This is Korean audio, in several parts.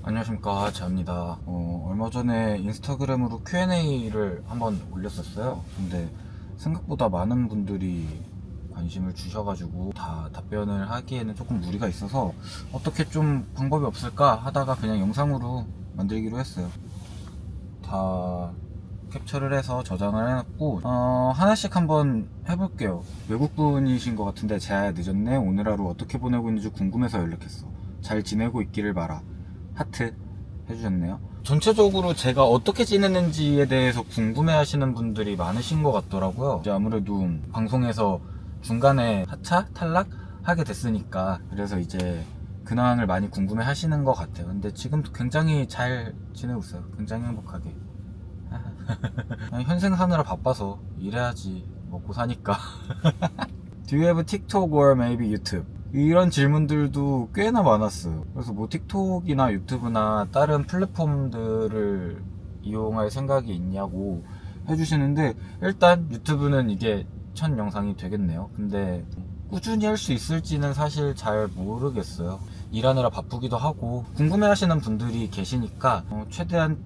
안녕하십니까, 재합니다. 얼마 전에 인스타그램으로 Q&A를 한번 올렸었어요. 근데 생각보다 많은 분들이 관심을 주셔가지고 다 답변을 하기에는 조금 무리가 있어서 어떻게 좀 방법이 없을까 하다가 그냥 영상으로 만들기로 했어요. 다 캡처를 해서 저장을 해놨고 하나씩 한번 해볼게요. 외국분이신 것 같은데 제야 늦었네. 오늘 하루 어떻게 보내고 있는지 궁금해서 연락했어. 잘 지내고 있기를 바라. 하트 해주셨네요. 전체적으로 제가 어떻게 지내는지에 대해서 궁금해 하시는 분들이 많으신 것 같더라고요. 이제 아무래도 방송에서 중간에 하차? 탈락하게 됐으니까 그래서 이제 근황을 많이 궁금해 하시는 것 같아요. 근데 지금도 굉장히 잘 지내고 있어요. 굉장히 행복하게. 현생 사느라 바빠서 일해야지 먹고 사니까. Do you have TikTok or maybe YouTube? 이런 질문들도 꽤나 많았어요. 그래서 뭐 틱톡이나 유튜브나 다른 플랫폼들을 이용할 생각이 있냐고 해주시는데, 일단 유튜브는 이게 첫 영상이 되겠네요. 근데 꾸준히 할 수 있을지는 사실 잘 모르겠어요. 일하느라 바쁘기도 하고 궁금해 하시는 분들이 계시니까 최대한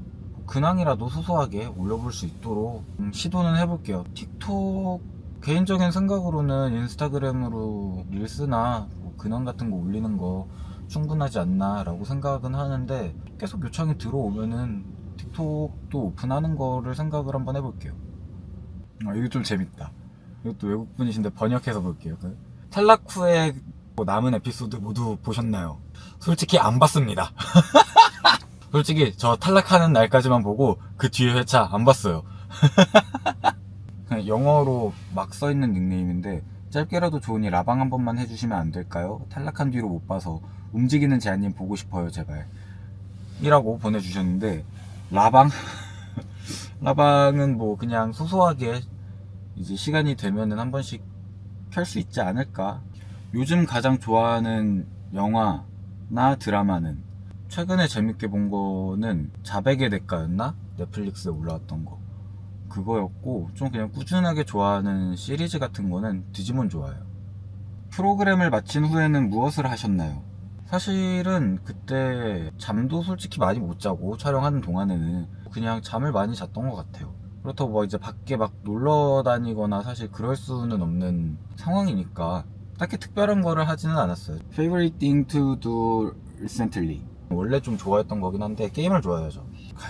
근황이라도 소소하게 올려볼 수 있도록 시도는 해볼게요. 틱톡 개인적인 생각으로는 인스타그램으로 릴스나 뭐 근황 같은 거 올리는 거 충분하지 않나 라고 생각은 하는데, 계속 요청이 들어오면은 틱톡도 오픈하는 거를 생각을 한번 해볼게요. 이거 좀 재밌다. 이것도 외국분이신데 번역해서 볼게요. 탈락 후에 뭐 남은 에피소드 모두 보셨나요? 솔직히 안 봤습니다. 솔직히 저 탈락하는 날까지만 보고 그 뒤에 회차 안 봤어요. 그냥 영어로 막 써있는 닉네임인데, 짧게라도 좋으니 라방 한 번만 해주시면 안 될까요? 탈락한 뒤로 못 봐서 움직이는 제아님 보고 싶어요 제발 이라고 보내주셨는데, 라방? 라방은 뭐 그냥 소소하게 이제 시간이 되면은 한 번씩 켤 수 있지 않을까. 요즘 가장 좋아하는 영화나 드라마는, 최근에 재밌게 본 거는 자백의 대가였나? 넷플릭스에 올라왔던 거 그거였고, 좀 그냥 꾸준하게 좋아하는 시리즈 같은 거는 디지몬 좋아해요. 프로그램을 마친 후에는 무엇을 하셨나요? 사실은 그때 잠도 솔직히 많이 못 자고 촬영하는 동안에는 그냥 잠을 많이 잤던 것 같아요. 그렇다고 뭐 이제 밖에 막 놀러 다니거나 사실 그럴 수는 없는 상황이니까 딱히 특별한 거를 하지는 않았어요. Favorite thing to do recently. 원래 좀 좋아했던 거긴 한데 게임을 좋아해요.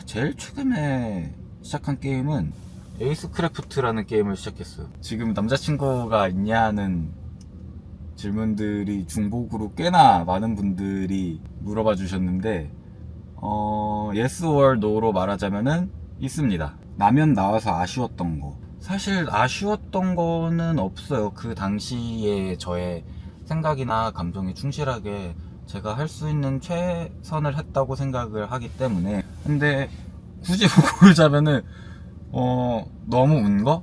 제일 최근에 시작한 게임은 에이스크래프트라는 게임을 시작했어요. 지금 남자친구가 있냐는 질문들이 중복으로 꽤나 많은 분들이 물어봐 주셨는데, yes or no로 말하자면은 있습니다. 나면 나와서 아쉬웠던 거, 사실 아쉬웠던 거는 없어요. 그 당시에 저의 생각이나 감정에 충실하게 제가 할 수 있는 최선을 했다고 생각을 하기 때문에. 근데 굳이 고르자면은 너무 운 거?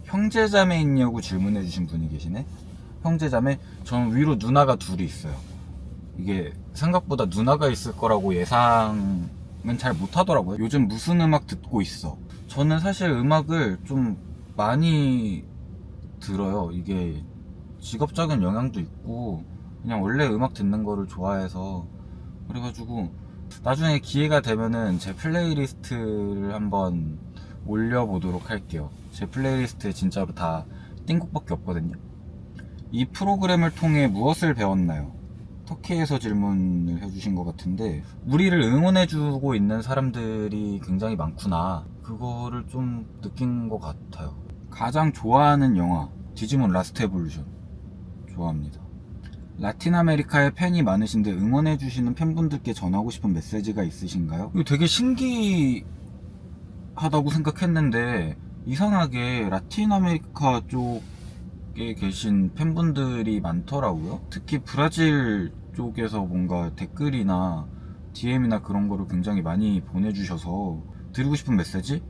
형제자매 있냐고 질문해 주신 분이 계시네. 형제자매? 저는 위로 누나가 둘이 있어요. 이게 생각보다 누나가 있을 거라고 예상은 잘 못하더라고요. 요즘 무슨 음악 듣고 있어? 저는 사실 음악을 좀 많이 들어요. 이게 직업적인 영향도 있고 그냥 원래 음악 듣는 거를 좋아해서. 그래가지고 나중에 기회가 되면은 제 플레이리스트를 한번 올려보도록 할게요. 제 플레이리스트에 진짜로 다 띵곡밖에 없거든요. 이 프로그램을 통해 무엇을 배웠나요? 터키에서 질문을 해주신 것 같은데, 우리를 응원해주고 있는 사람들이 굉장히 많구나, 그거를 좀 느낀 것 같아요. 가장 좋아하는 영화 디지몬 라스트 에볼루션 좋아합니다. 라틴 아메리카에 팬이 많으신데 응원해주시는 팬분들께 전하고 싶은 메시지가 있으신가요? 이거 되게 신기하다고 생각했는데 이상하게 라틴 아메리카 쪽에 계신 팬분들이 많더라고요. 특히 브라질 쪽에서 뭔가 댓글이나 DM이나 그런 거를 굉장히 많이 보내주셔서 드리고 싶은 메시지?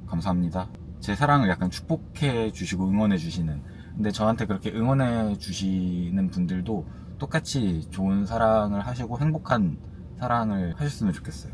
감사합니다. 제 사랑을 약간 축복해 주시고 응원해 주시는, 근데 저한테 그렇게 응원해 주시는 분들도 똑같이 좋은 사랑을 하시고 행복한 사랑을 하셨으면 좋겠어요.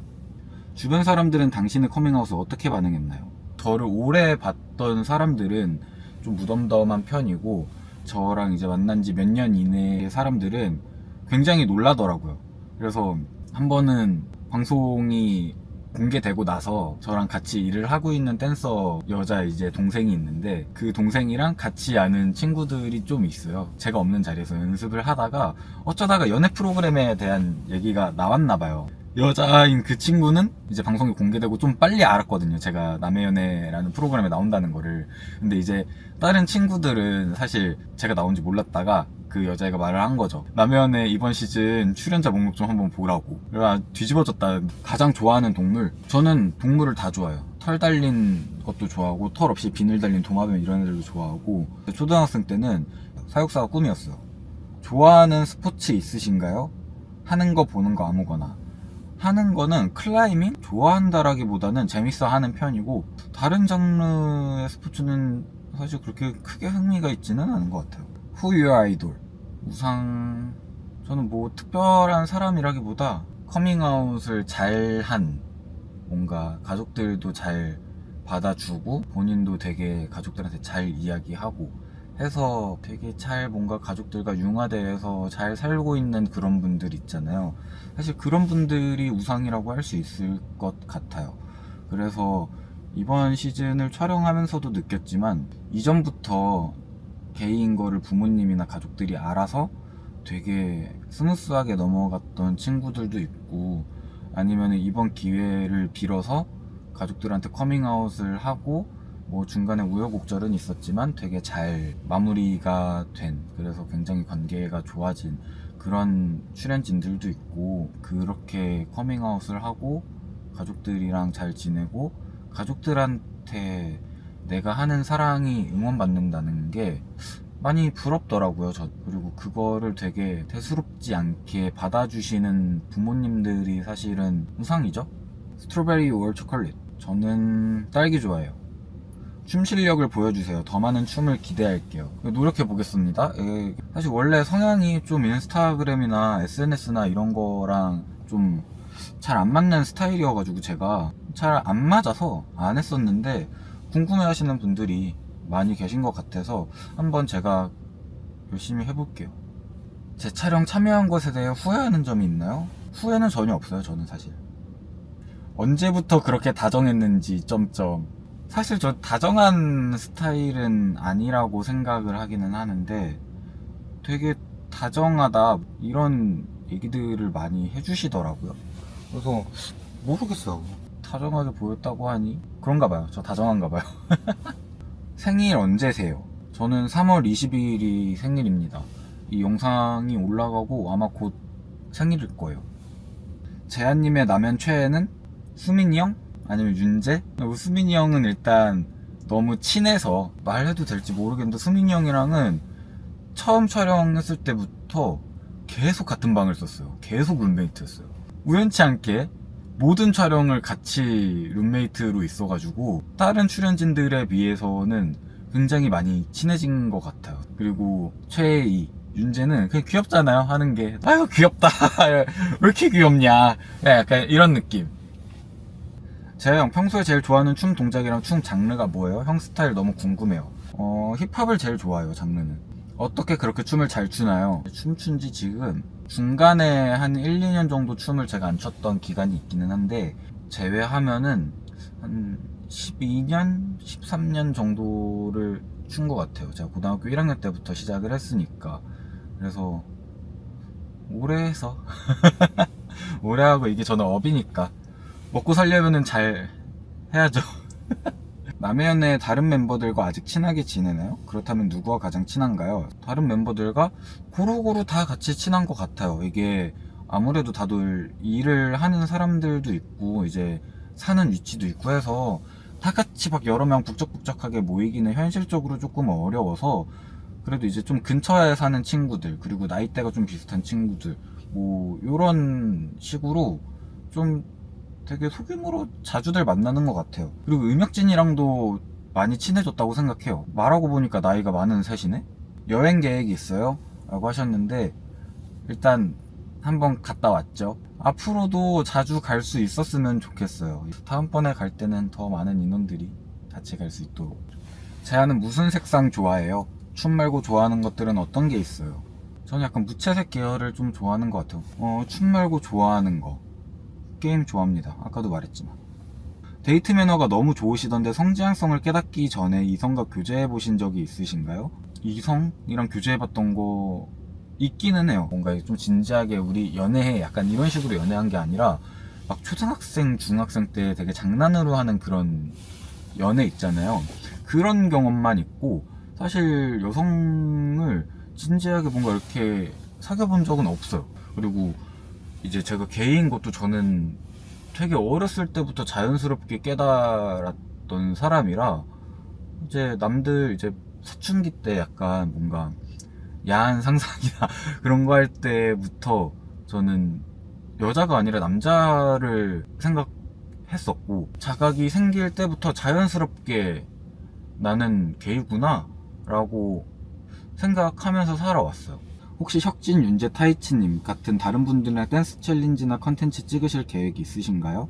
주변 사람들은 당신의 커밍아웃을 어떻게 반응했나요? 저를 오래 봤던 사람들은 좀 무덤덤한 편이고, 저랑 이제 만난 지 몇 년 이내의 사람들은 굉장히 놀라더라고요. 그래서 한 번은 방송이 공개되고 나서 저랑 같이 일을 하고 있는 댄서 여자 이제 동생이 있는데, 그 동생이랑 같이 아는 친구들이 좀 있어요. 제가 없는 자리에서 연습을 하다가 어쩌다가 연애 프로그램에 대한 얘기가 나왔나 봐요. 여자인 그 친구는 이제 방송이 공개되고 좀 빨리 알았거든요. 제가 남의 연애라는 프로그램에 나온다는 거를. 근데 이제 다른 친구들은 사실 제가 나온지 몰랐다가 그 여자애가 말을 한 거죠. 남의 연애 이번 시즌 출연자 목록 좀 한번 보라고. 그래서 뒤집어졌다. 가장 좋아하는 동물? 저는 동물을 다 좋아해요. 털 달린 것도 좋아하고, 털 없이 비늘 달린 도마뱀 이런 애들도 좋아하고. 초등학생 때는 사육사가 꿈이었어요. 좋아하는 스포츠 있으신가요? 하는 거 보는 거 아무거나. 하는 거는 클라이밍? 좋아한다라기보다는 재밌어 하는 편이고, 다른 장르의 스포츠는 사실 그렇게 크게 흥미가 있지는 않은 것 같아요. Who your idol? 우상... 저는 뭐 특별한 사람이라기보다 커밍아웃을 잘한, 뭔가 가족들도 잘 받아주고 본인도 되게 가족들한테 잘 이야기하고 해서 되게 잘 뭔가 가족들과 융화돼서 잘 살고 있는 그런 분들 있잖아요. 사실 그런 분들이 우상이라고 할 수 있을 것 같아요. 그래서 이번 시즌을 촬영하면서도 느꼈지만, 이전부터 게이인 거를 부모님이나 가족들이 알아서 되게 스무스하게 넘어갔던 친구들도 있고, 아니면 이번 기회를 빌어서 가족들한테 커밍아웃을 하고 뭐 중간에 우여곡절은 있었지만 되게 잘 마무리가 된, 그래서 굉장히 관계가 좋아진 그런 출연진들도 있고, 그렇게 커밍아웃을 하고 가족들이랑 잘 지내고 가족들한테 내가 하는 사랑이 응원받는다는 게 많이 부럽더라고요. 그리고 그거를 되게 대수롭지 않게 받아주시는 부모님들이 사실은 우상이죠. 스트로베리 or 초콜릿. 저는 딸기 좋아해요. 춤 실력을 보여주세요. 더 많은 춤을 기대할게요. 노력해 보겠습니다. 사실 원래 성향이 좀 인스타그램이나 SNS나 이런 거랑 좀 잘 안 맞는 스타일이어가지고 제가 잘 안 맞아서 안 했었는데, 궁금해 하시는 분들이 많이 계신 것 같아서 한번 제가 열심히 해볼게요. 제 촬영 참여한 것에 대해 후회하는 점이 있나요? 후회는 전혀 없어요. 저는 사실 언제부터 그렇게 다정했는지 점점. 사실 저 다정한 스타일은 아니라고 생각을 하기는 하는데, 되게 다정하다 이런 얘기들을 많이 해주시더라고요. 그래서 모르겠어요. 다정하게 보였다고 하니 그런가 봐요. 저 다정한가 봐요. 생일 언제세요? 저는 3월 20일이 생일입니다. 이 영상이 올라가고 아마 곧 생일일 거예요. 재한님의 남연 최애는 수민이 형? 아니면 윤재? 수민이 형은 일단 너무 친해서 말해도 될지 모르겠는데, 수민이 형이랑은 처음 촬영했을 때부터 계속 같은 방을 썼어요. 계속 룸메이트였어요. 우연치 않게 모든 촬영을 같이 룸메이트로 있어가지고 다른 출연진들에 비해서는 굉장히 많이 친해진 것 같아요. 그리고 최애 윤재는 그냥 귀엽잖아요. 하는 게 아유 귀엽다 왜 이렇게 귀엽냐, 약간 이런 느낌. 재영 평소에 제일 좋아하는 춤 동작이랑 춤 장르가 뭐예요? 형 스타일 너무 궁금해요. 힙합을 제일 좋아해요. 장르는. 어떻게 그렇게 춤을 잘 추나요? 춤춘 지 지금 중간에 한 1, 2년 정도 춤을 제가 안 췄던 기간이 있기는 한데, 제외하면은 한 12년, 13년 정도를 춘 것 같아요. 제가 고등학교 1학년 때부터 시작을 했으니까. 그래서 오래 해서 오래 하고, 이게 저는 업이니까 먹고 살려면은 잘 해야죠. 남의 연애 다른 멤버들과 아직 친하게 지내나요? 그렇다면 누구와 가장 친한가요? 다른 멤버들과 고루고루 다 같이 친한 것 같아요. 이게 아무래도 다들 일을 하는 사람들도 있고 이제 사는 위치도 있고 해서 다 같이 막 여러 명 북적북적하게 모이기는 현실적으로 조금 어려워서, 그래도 이제 좀 근처에 사는 친구들, 그리고 나이대가 좀 비슷한 친구들, 뭐 요런 식으로 좀 되게 소규모로 자주들 만나는 것 같아요. 그리고 음혁진이랑도 많이 친해졌다고 생각해요. 말하고 보니까 나이가 많은 셋이네? 여행 계획이 있어요? 라고 하셨는데, 일단 한번 갔다 왔죠. 앞으로도 자주 갈 수 있었으면 좋겠어요. 다음번에 갈 때는 더 많은 인원들이 같이 갈 수 있도록. 재한은 무슨 색상 좋아해요? 춤 말고 좋아하는 것들은 어떤 게 있어요? 저는 약간 무채색 계열을 좀 좋아하는 것 같아요. 춤 말고 좋아하는 거. 게임 좋아합니다. 아까도 말했지만. 데이트 매너가 너무 좋으시던데 성지향성을 깨닫기 전에 이성과 교제해보신 적이 있으신가요? 이성이랑 교제해봤던 거 있기는 해요. 뭔가 좀 진지하게 우리 연애해 약간 이런 식으로 연애한 게 아니라 막 초등학생, 중학생 때 되게 장난으로 하는 그런 연애 있잖아요. 그런 경험만 있고 사실 여성을 진지하게 뭔가 이렇게 사귀어본 적은 없어요. 그리고 이제 제가 게이인 것도 저는 되게 어렸을 때부터 자연스럽게 깨달았던 사람이라 이제 남들 이제 사춘기 때 약간 뭔가 야한 상상이나 그런 거 할 때부터 저는 여자가 아니라 남자를 생각했었고 자각이 생길 때부터 자연스럽게 나는 게이구나 라고 생각하면서 살아왔어요. 혹시 혁진, 윤재, 타이치님 같은 다른 분들이랑 댄스 챌린지나 컨텐츠 찍으실 계획이 있으신가요?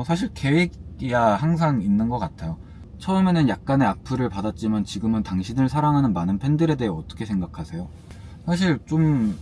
사실 계획이야 항상 있는 것 같아요. 처음에는 약간의 악플을 받았지만 지금은 당신을 사랑하는 많은 팬들에 대해 어떻게 생각하세요? 사실 좀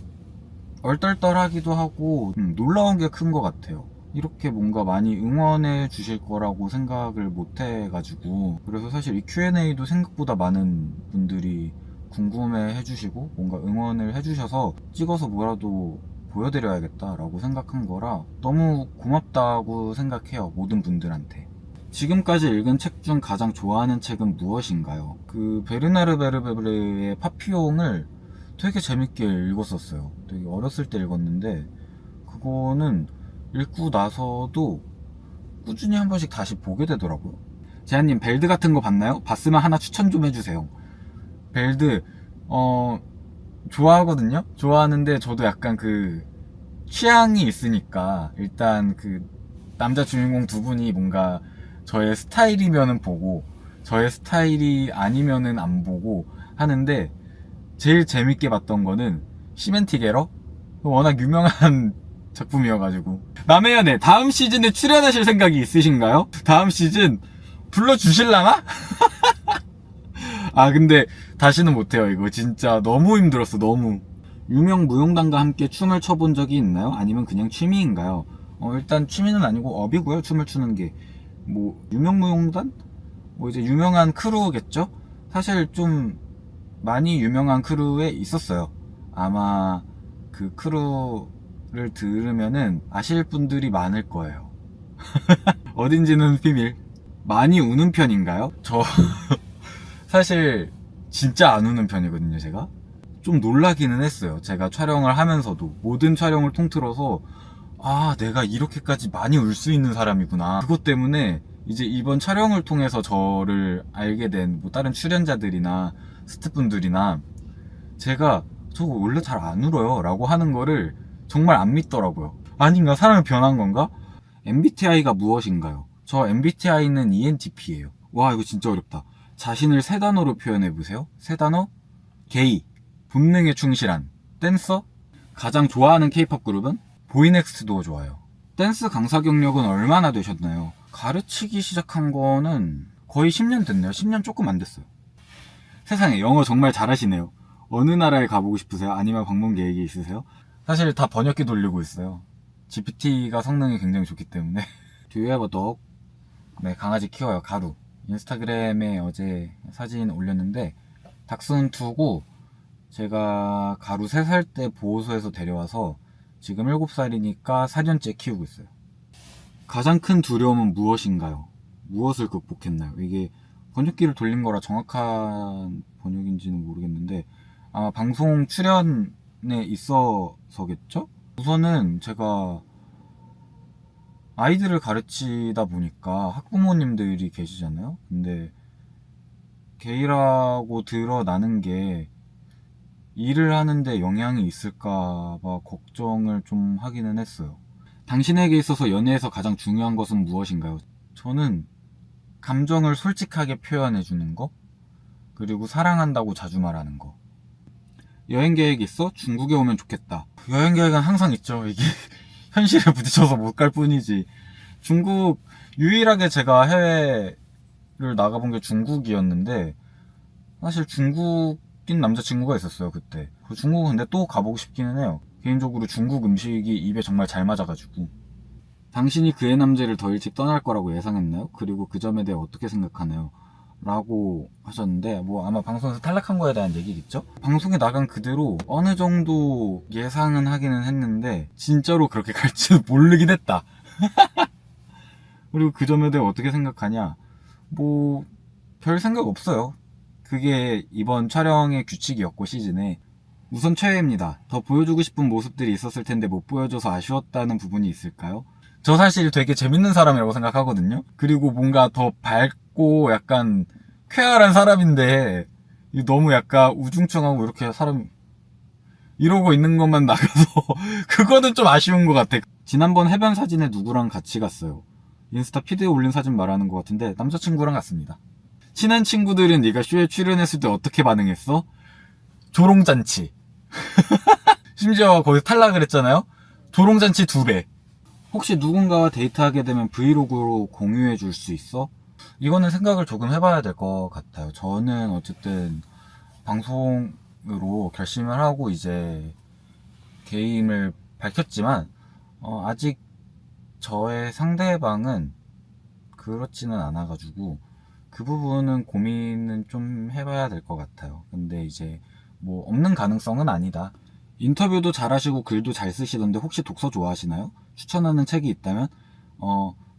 얼떨떨하기도 하고 놀라운 게 큰 것 같아요. 이렇게 뭔가 많이 응원해 주실 거라고 생각을 못 해가지고 그래서 사실 이 Q&A도 생각보다 많은 분들이 궁금해 해주시고 뭔가 응원을 해주셔서 찍어서 뭐라도 보여드려야겠다라고 생각한 거라 너무 고맙다고 생각해요. 모든 분들한테. 지금까지 읽은 책 중 가장 좋아하는 책은 무엇인가요? 그 베르나르 베르베르의 파피용을 되게 재밌게 읽었었어요. 되게 어렸을 때 읽었는데 그거는 읽고 나서도 꾸준히 한 번씩 다시 보게 되더라고요. 재한님 벨드 같은 거 봤나요? 봤으면 하나 추천 좀 해주세요. 벨드 좋아하거든요. 좋아하는데 저도 약간 그 취향이 있으니까 일단 그 남자 주인공 두 분이 뭔가 저의 스타일이면은 보고 저의 스타일이 아니면은 안 보고 하는데 제일 재밌게 봤던 거는 시멘티게러? 워낙 유명한 작품이어가지고 남의 연애 다음 시즌에 출연하실 생각이 있으신가요? 다음 시즌 불러주실라나? 아 근데 다시는 못해요. 이거 진짜 너무 힘들었어. 너무. 유명 무용단과 함께 춤을 춰본 적이 있나요? 아니면 그냥 취미인가요? 일단 취미는 아니고 업이고요. 춤을 추는 게 뭐 유명 무용단? 뭐 이제 유명한 크루겠죠? 사실 좀 많이 유명한 크루에 있었어요. 아마 그 크루를 들으면은 아실 분들이 많을 거예요. 어딘지는 비밀. 많이 우는 편인가요? 저 사실 진짜 안 우는 편이거든요. 제가 좀 놀라기는 했어요. 제가 촬영을 하면서도 모든 촬영을 통틀어서 아 내가 이렇게까지 많이 울 수 있는 사람이구나. 그것 때문에 이제 이번 촬영을 통해서 저를 알게 된 뭐 다른 출연자들이나 스태프분들이나 제가 저거 원래 잘 안 울어요 라고 하는 거를 정말 안 믿더라고요. 아닌가? 사람이 변한 건가? MBTI가 무엇인가요? 저 MBTI는 ENTP예요. 와 이거 진짜 어렵다. 자신을 세 단어로 표현해보세요. 세 단어? 게이, 본능에 충실한, 댄서, 가장 좋아하는 K-POP 그룹은? 보이넥스트도 좋아요. 댄스 강사 경력은 얼마나 되셨나요? 가르치기 시작한 거는 거의 10년 됐네요. 10년 조금 안 됐어요. 세상에 영어 정말 잘하시네요. 어느 나라에 가보고 싶으세요? 아니면 방문 계획이 있으세요? 사실 다 번역기 돌리고 있어요. GPT가 성능이 굉장히 좋기 때문에. Do you have a dog? 네, 강아지 키워요. 가루. 인스타그램에 어제 사진 올렸는데 닥스훈트고 제가 가루 3살 때 보호소에서 데려와서 지금 7살이니까 4년째 키우고 있어요. 가장 큰 두려움은 무엇인가요? 무엇을 극복했나요? 이게 번역기를 돌린 거라 정확한 번역인지는 모르겠는데 아마 방송 출연에 있어서겠죠? 우선은 제가 아이들을 가르치다 보니까 학부모님들이 계시잖아요. 근데 게이라고 드러나는 게 일을 하는데 영향이 있을까봐 걱정을 좀 하기는 했어요. 당신에게 있어서 연애에서 가장 중요한 것은 무엇인가요? 저는 감정을 솔직하게 표현해주는 거, 그리고 사랑한다고 자주 말하는 거. 여행 계획 있어? 중국에 오면 좋겠다. 여행 계획은 항상 있죠. 이게 현실에 부딪혀서 못 갈 뿐이지. 중국, 유일하게 제가 해외를 나가본 게 중국이었는데, 사실 중국 중국인 남자친구가 있었어요 그때. 그 중국은 근데 또 가보고 싶기는 해요. 개인적으로 중국 음식이 입에 정말 잘 맞아가지고. 당신이 그의 남자를 더 일찍 떠날 거라고 예상했나요? 그리고 그 점에 대해 어떻게 생각하나요? 라고 하셨는데, 뭐 아마 방송에서 탈락한 거에 대한 얘기겠죠? 방송에 나간 그대로 어느 정도 예상은 하기는 했는데 진짜로 그렇게 갈지는 모르긴 했다. 그리고 그 점에 대해 어떻게 생각하냐? 뭐 별 생각 없어요. 그게 이번 촬영의 규칙이었고 시즌에. 우선 최애입니다. 더 보여주고 싶은 모습들이 있었을 텐데 못 보여줘서 아쉬웠다는 부분이 있을까요? 저 사실 되게 재밌는 사람이라고 생각하거든요. 그리고 뭔가 더 밝고 약간 쾌활한 사람인데 너무 약간 우중충하고 이렇게 사람 이러고 있는 것만 나가서 그거는 좀 아쉬운 것 같아. 지난번 해변 사진에 누구랑 같이 갔어요? 인스타 피드에 올린 사진 말하는 것 같은데 남자친구랑 갔습니다. 친한 친구들은 네가 쇼에 출연했을 때 어떻게 반응했어? 조롱잔치. 심지어 거기서 탈락을 했잖아요. 조롱잔치 2배. 혹시 누군가와 데이트하게 되면 브이로그로 공유해 줄 수 있어? 이거는 생각을 조금 해봐야 될 것 같아요. 저는 어쨌든 방송으로 결심을 하고 이제 게임을 밝혔지만 아직 저의 상대방은 그렇지는 않아가지고 그 부분은 고민은 좀 해봐야 될 것 같아요. 근데 이제 뭐 없는 가능성은 아니다. 인터뷰도 잘하시고 글도 잘 쓰시던데 혹시 독서 좋아하시나요? 추천하는 책이 있다면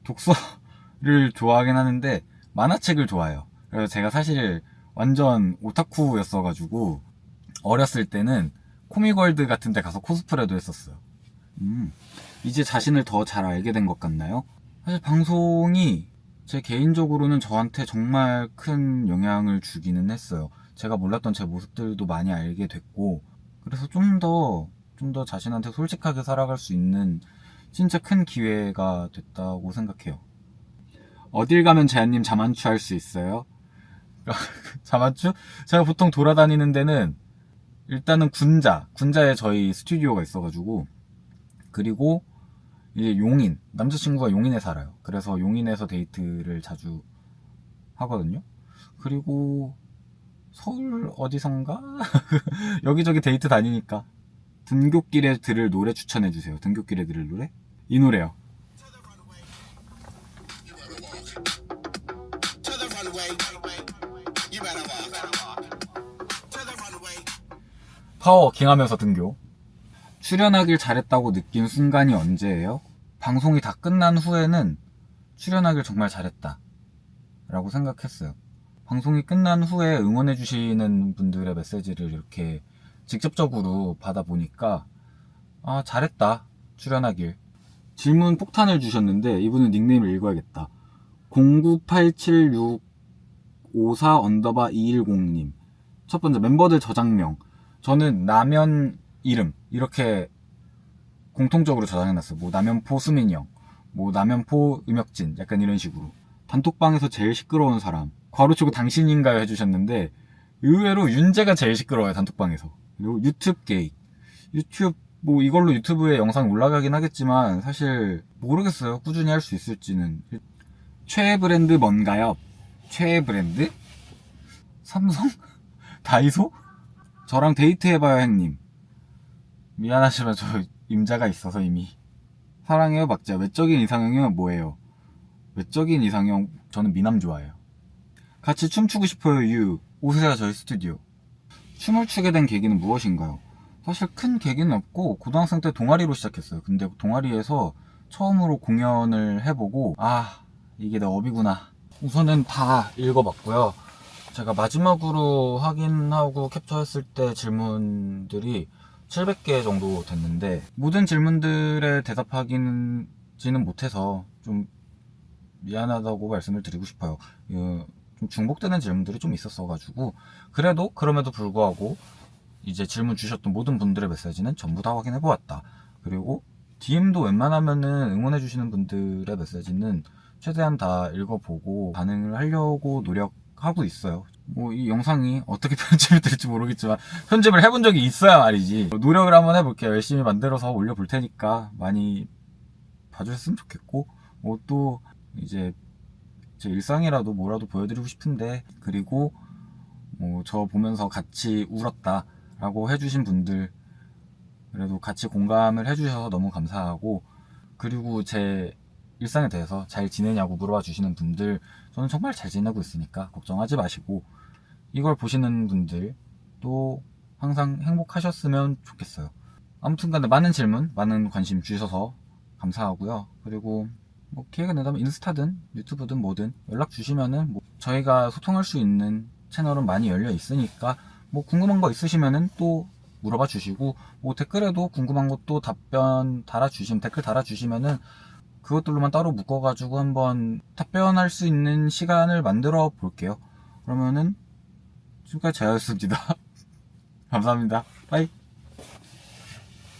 독서를 좋아하긴 하는데 만화책을 좋아해요. 그래서 제가 사실 완전 오타쿠였어가지고 어렸을 때는 코미월드 같은 데 가서 코스프레도 했었어요. 이제 자신을 더 잘 알게 된 것 같나요? 사실 방송이 제 개인적으로는 저한테 정말 큰 영향을 주기는 했어요. 제가 몰랐던 제 모습들도 많이 알게 됐고, 그래서 좀 더 자신한테 솔직하게 살아갈 수 있는 진짜 큰 기회가 됐다고 생각해요. 어딜 가면 재한님 자만추 할 수 있어요? 자만추? 제가 보통 돌아다니는 데는 일단은 군자에 저희 스튜디오가 있어가지고, 그리고 이제 용인, 남자친구가 용인에 살아요. 그래서 용인에서 데이트를 자주 하거든요. 그리고 서울 어디선가? 여기저기 데이트 다니니까. 등굣길에 들을 노래 추천해주세요. 등굣길에 들을 노래? 이 노래요. 파워워킹 하면서 등교. 출연하길 잘했다고 느낀 순간이 언제예요? 방송이 다 끝난 후에는 출연하길 정말 잘했다 라고 생각했어요. 방송이 끝난 후에 응원해주시는 분들의 메시지를 이렇게 직접적으로 받아보니까 잘했다 출연하길. 질문 폭탄을 주셨는데 이분은 닉네임을 읽어야겠다. 0987654_210님. 첫 번째 멤버들 저장명. 저는 라면 이름 이렇게 공통적으로 저장해놨어요. 뭐 남연포 수민이 형, 뭐 남연포 음혁진, 약간 이런 식으로. 단톡방에서 제일 시끄러운 사람 괄호치고 당신인가요 해주셨는데 의외로 윤재가 제일 시끄러워요 단톡방에서. 그리고 유튜브 게이. 유튜브 뭐 이걸로 유튜브에 영상이 올라가긴 하겠지만 사실 모르겠어요 꾸준히 할 수 있을지는. 최애 브랜드 뭔가요? 최애 브랜드? 삼성? 다이소? 저랑 데이트해봐요 행님. 미안하지만 저 임자가 있어서 이미. 사랑해요 박자. 외적인 이상형은 뭐예요? 외적인 이상형 저는 미남 좋아해요. 같이 춤추고 싶어요 유. 오세요 저희 스튜디오. 춤을 추게 된 계기는 무엇인가요? 사실 큰 계기는 없고 고등학생 때 동아리로 시작했어요. 근데 동아리에서 처음으로 공연을 해보고 이게 내 업이구나. 우선은 다 읽어봤고요. 제가 마지막으로 확인하고 캡처했을 때 질문들이 700개 정도 됐는데 모든 질문들에 대답하기는 못해서 좀 미안하다고 말씀을 드리고 싶어요. 좀 중복되는 질문들이 좀 있었어가지고 그래도 그럼에도 불구하고 이제 질문 주셨던 모든 분들의 메시지는 전부 다 확인해보았다. 그리고 DM도 웬만하면은 응원해주시는 분들의 메시지는 최대한 다 읽어보고 반응을 하려고 노력하고 있어요. 뭐 이 영상이 어떻게 편집이 될지 모르겠지만 편집을 해본 적이 있어야 말이지. 노력을 한번 해볼게요. 열심히 만들어서 올려볼 테니까 많이 봐주셨으면 좋겠고, 뭐 또 이제 제 일상이라도 뭐라도 보여드리고 싶은데, 그리고 뭐 저 보면서 같이 울었다라고 해주신 분들, 그래도 같이 공감을 해주셔서 너무 감사하고, 그리고 제 일상에 대해서 잘 지내냐고 물어봐 주시는 분들, 저는 정말 잘 지내고 있으니까 걱정하지 마시고, 이걸 보시는 분들도 항상 행복하셨으면 좋겠어요. 아무튼 간에 많은 질문, 많은 관심 주셔서 감사하고요. 그리고 뭐 기회가 된다면 인스타든 유튜브든 뭐든 연락 주시면은 뭐 저희가 소통할 수 있는 채널은 많이 열려 있으니까, 뭐 궁금한 거 있으시면은 또 물어봐 주시고, 뭐 댓글에도 궁금한 것도 답변 달아주시면, 댓글 달아주시면은 그것들로만 따로 묶어가지고 한번 답변할 수 있는 시간을 만들어 볼게요. 그러면은 지금까지 저였습니다. 감사합니다. 빠이.